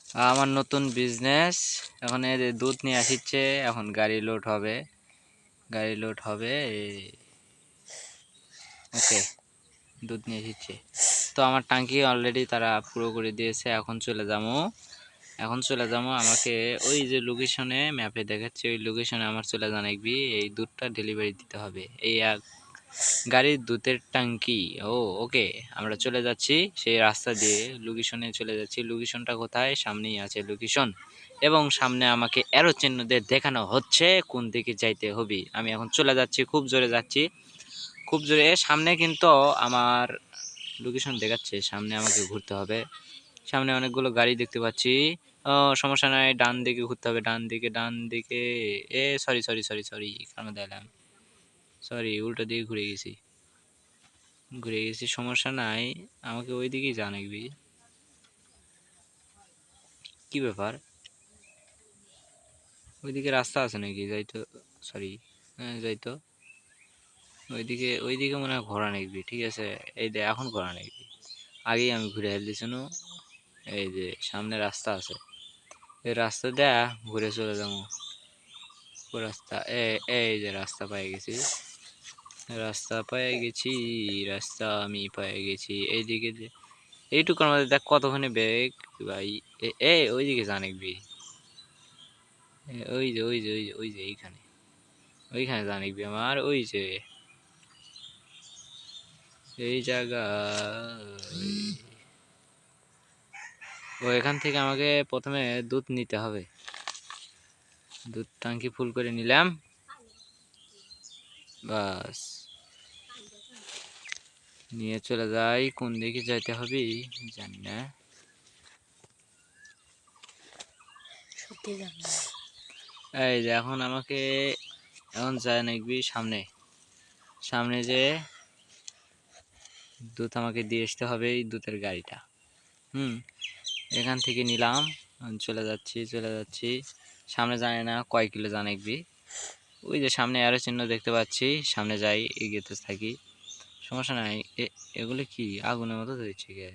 আমার নতুন বিজনেস। এখন এই যে দুধ নিয়ে আসছে, এখন গাড়ি লোড হবে। ওকে, দুধ নিয়ে এসেছে। তো আমার ট্যাঙ্কি অলরেডি তারা পুরো করে দিয়েছে। এখন চলে যাবো আমাকে ওই যে লোকেশনে ম্যাপে দেখাচ্ছে, ওই লোকেশনে আমার চলে জানাবি এই দুধটা ডেলিভারি দিতে হবে। এই গাড়ির দুধের ট্যাঙ্কি। ওকে, আমরা চলে যাচ্ছি সেই রাস্তা দিয়ে, লোকেশনে চলে যাচ্ছি। লোকেশনটা কোথায়? সামনেই আছে লোকেশন, এবং সামনে আমাকে অ্যারো চিহ্ন দিয়ে দেখানো হচ্ছে কোন দিকে যাইতে হবে। আমি এখন চলে যাচ্ছি, খুব জোরে যাচ্ছি, খুব জোরে। সামনে কিন্তু আমার লোকেশন দেখাচ্ছে, সামনে আমাকে ঘুরতে হবে। সামনে অনেকগুলো গাড়ি দেখতে পাচ্ছি। সমস্যা নাই, ডান দিকে ঘুরতে হবে, ডান দিকে। সরি সরি সরি সরি, কেন দিলাম? সরি, উল্টো দিকে ঘুরে গেছি, সমস্যা নাই। আমাকে ওই দিকেই জানাবি। কি ব্যাপার? ওইদিকে রাস্তা আছে নাকি যাইতো? সরি, হ্যাঁ যাইতো। ওইদিকে মনে হয় ঘোরা নেকবি, ঠিক আছে। এই দে, এখন ঘোরা নেকবি। আগেই আমি ঘুরে হেলতেছি না। এই যে সামনে রাস্তা আছে, এই রাস্তা দেয়া ঘুরে চলে যাবো। রাস্তা, এই যে রাস্তা পেয়ে গেছি, রাস্তা আমি পেয়ে গেছি। এইদিকে এইটুকুর মধ্যে দেখ কতখানি বেগ ভাই। ওইদিকে জানাবি। ওই যে ওইখানে জানাবি আমার, ওই যে এই জায়গা। এখান থেকে আমাকে প্রথমে দুধ নিতে হবে। দুধ ট্যাঙ্কি ফুল করে নিলাম, বাস। নিয়ে চলে যাই, কোন দিকে যাইতে হবে জানি না। এই যে এখন আমাকে যায় নাকবি সামনে। সামনে যে দুধ আমাকে দিয়ে আসতে হবে, এই দুধের গাড়িটা। এখান থেকে নিলাম, চলে যাচ্ছি। সামনে জানি না কয় কিলো জানাকবি। ওই যে সামনে আরো চিহ্ন দেখতে পাচ্ছি, সামনে যাই, এগিয়েতে থাকি, সমস্যা নাই। এগুলো কি আগুনের মতো ধরছে গে?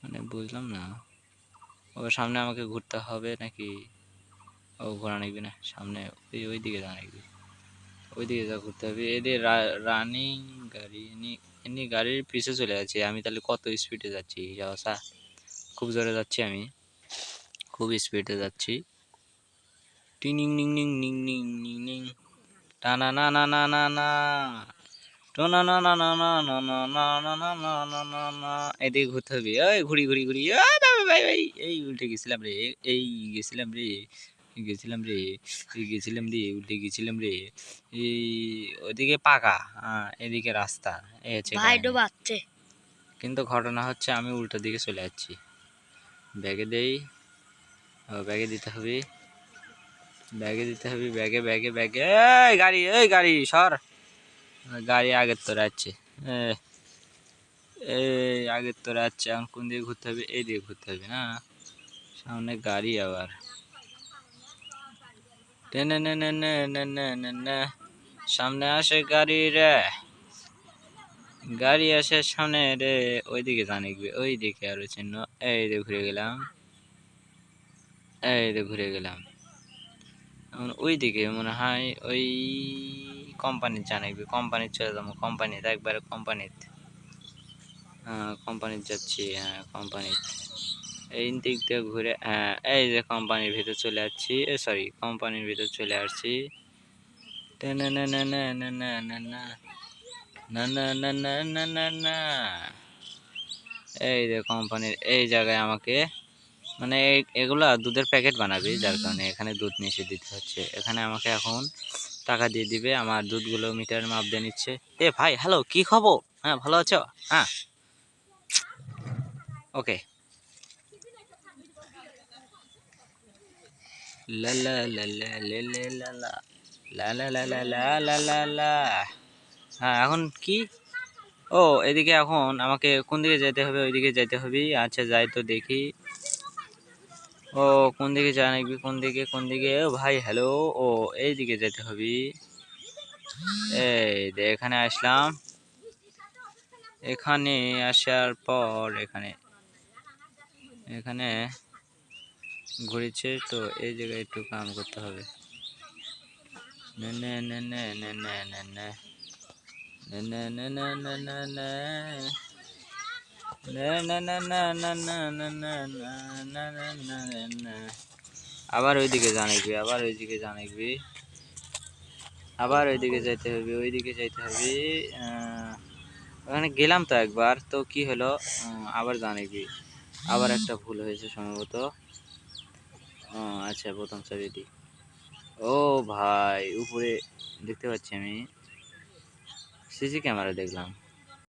মানে বুঝলাম না। সামনে আমাকে ঘুরতে হবে নাকি? ঘোরা নাকবি না, সামনে ওই দিকে জানাকবি। ওইদিকে যা ঘুরতে হবে। এদের রানিং গাড়ি এমনি গাড়ির পিছে চলে যাচ্ছে। আমি তাহলে কত স্পিডে যাচ্ছি? খুব জোরে যাচ্ছি, আমি খুব স্পিডে যাচ্ছি। টিং Ning Ning Ning Ning Ning Ning, টানা না না না না না, না না না না না না না না না না না না না না। এদিকে ঘুরতে হবে, ওই ঘুরি ঘুরি ঘুরি। ভাই ভাই, এই উল্টে গেছিলাম রে, এই গেছিলাম রে, গেছিলাম রে, উল্টে গেছিলাম রে। এই ওইদিকে পাকা, এদিকে রাস্তা, এই হচ্ছে কাহিনী। কিন্তু ঘটনা হচ্ছে আমি উল্টো দিকে চলে যাচ্ছি। ব্যাগে দেই, ব্যাগে দিতে হবে, ব্যাগে ব্যাগে ব্যাগে। এই গাড়ি সর, গাড়ি আগের তোরে আছে। এই আগের তোরে আছে, এখন কোন দিকে ঘুরতে হবে? এই দিকে ঘুরতে হবে না, সামনে গাড়ি আবার। টেনে নে নে নে নে নে নে নে, সামনে আসে গাড়ি রে, গাড়ি আসে সামনে রে। ওইদিকে জানিকবি, ওইদিকে আরো চিহ্ন। এই যে ঘুরে গেলাম। এখন ওইদিকে মনে হয় ওই কোম্পানির জানাইবি, কোম্পানির চলে যাবো। কোম্পানিতে একবারে কোম্পানির যাচ্ছি। কোম্পানির এই দিক দিয়ে ঘুরে, এই যে কোম্পানির ভিতর চলে যাচ্ছি। সরি, কোম্পানির ভিতর চলে আসছি। না না না না না না না না না না না না না না না। এই যে কোম্পানির এই জায়গায় আমাকে, মানে এগুলা দুধের প্যাকেট বানাবে, যার কারণে এখানে দুধ নিচে দিতে হচ্ছে। এখানে আমাকে এখন টাকা দিয়ে দিবে, আমার দুধগুলো মিটার মাপ দিয়ে নিচ্ছে। ভাই, হ্যালো, কি খবর? হ্যাঁ, ভালো আছো? হ্যাঁ, ওকে। লা লা লা লা লে লে লা লা লা লা লা লা লা লা লা লা। হ্যাঁ, এখন কি? এদিকে এখন আমাকে কোন দিকে যেতে হবে? ওইদিকে যেতে হবে। আচ্ছা, যাই তো দেখি। কোন দিকে জানাবি? কোন দিকে? ভাই হ্যালো। এইদিকে যেতে হবে। এই যে এখানে আসলাম। এখানে আসার পর এখানে ঘুরেছে তো এই জায়গায় একটু কাম করতে হবে। নে নে নে নে নে নে নে নে নে নে নে নে নে নে নে আবার ওইদিকে জানাইবি, আবার ওইদিকে জানাইবি, আবার ওইদিকে যাইতে হবে, ওইদিকে যাইতে হবে। ওখানে গেলাম তো একবার, তো কি হলো আবার জানাইবি। আবার একটা ভুল হয়েছে সম্ভবত। আচ্ছা প্রথম চাবি দি। ও ভাই উপরে দেখতে পাচ্ছি আমি, সিসি ক্যামেরা দেখলাম।